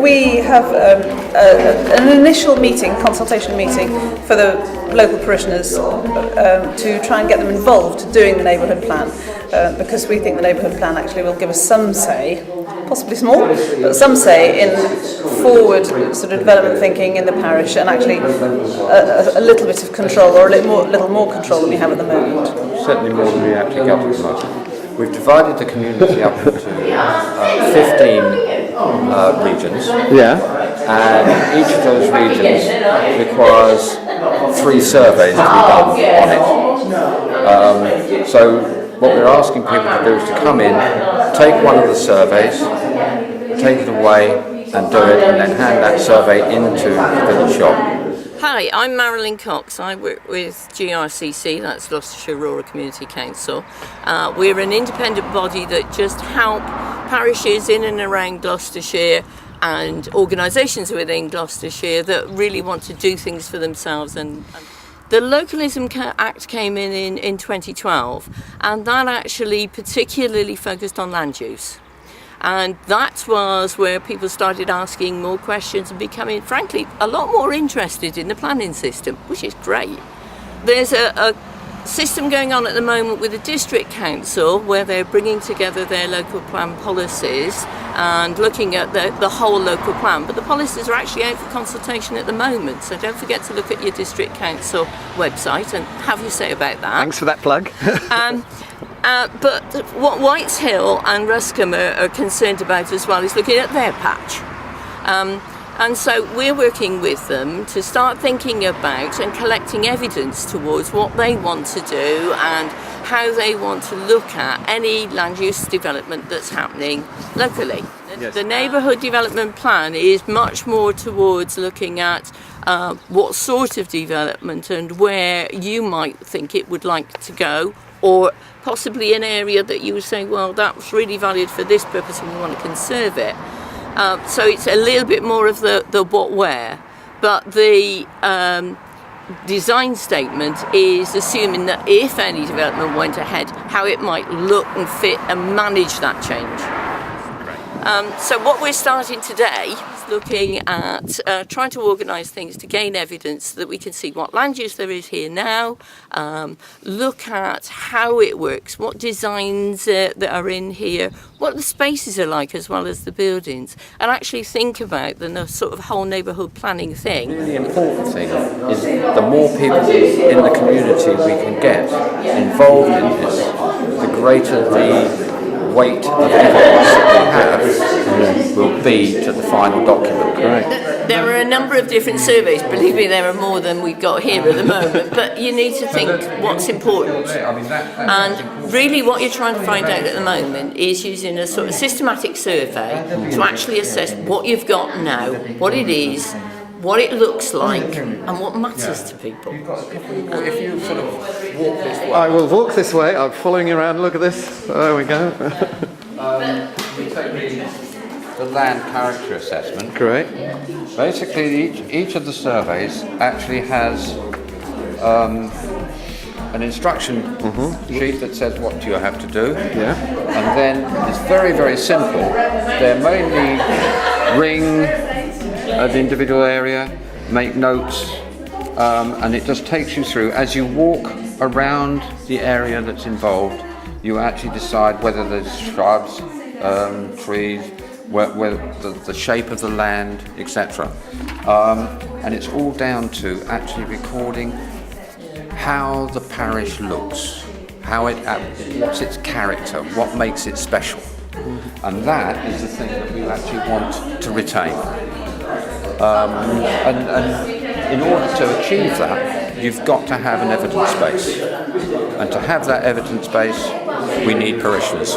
we have an initial meeting, consultation meeting for the local parishioners to try and get them involved doing the neighbourhood plan, because we think the neighbourhood plan actually will give us some say, possibly small, but some say in forward sort of development thinking in the parish, and actually a little bit of control, or a little more control than we have at the moment. Certainly more than we actually got at the moment. We've divided the community up into 15 regions, and each of those regions requires 3 surveys to be done on it. So what we're asking people to do is to come in, take one of the surveys, take it away and do it, and then hand that survey into the village shop. Hi, I'm Marilyn Cox. I work with GRCC, that's Gloucestershire Rural Community Council. We're an independent body that just help parishes in and around Gloucestershire and organisations within Gloucestershire that really want to do things for themselves. And the Localism Act came in 2012, and that actually particularly focused on land use. And that was where people started asking more questions and becoming, frankly, a lot more interested in the planning system, which is great. There's a system going on at the moment with the district council where they're bringing together their local plan policies and looking at the whole local plan. But the policies are actually out for consultation at the moment, so don't forget to look at your district council website and have your say about that. Thanks for that plug. But what Whiteshill and Ruscombe are concerned about as well is looking at their patch. And so we're working with them to start thinking about and collecting evidence towards what they want to do and how they want to look at any land use development that's happening locally. Yes. The neighbourhood development plan is much more towards looking at what sort of development and where you might think it would like to go, or possibly an area that you would say, well, that's really valued for this purpose and we want to conserve it. So it's a little bit more of the what, where, but the design statement is assuming that if any development went ahead, how it might look and fit and manage that change. So what we're starting today is looking at trying to organise things to gain evidence so that we can see what land use there is here now, look at how it works, what designs that are in here, what the spaces are like as well as the buildings, and actually think about the sort of whole neighbourhood planning thing. The really important thing is the more people in the community we can get involved in this, the greater the weight of evidence that we have will be to the final document. There are a number of different surveys. Believe me, there are more than we've got here at the moment, but you need to think what's important. And really what you're trying to find out at the moment is using a sort of systematic survey to actually assess what you've got now, what it is, what it looks like, and what matters to people. If you sort of walk this way. I will walk this way. I'm following you around. Look at this. There we go. We take the land character assessment. Great. Basically, each of the surveys actually has an instruction sheet that says what you have to do. Yeah. And then it's very, very simple. They're mainly ring an individual area, make notes, and it just takes you through. As you walk around the area that's involved, you actually decide whether there's shrubs, trees, where the shape of the land, etc. And it's all down to actually recording how the parish looks, what's its character, what makes it special. And that is the thing that we actually want to retain. And in order to achieve that, you've got to have an evidence base. And to have that evidence base, we need parishioners.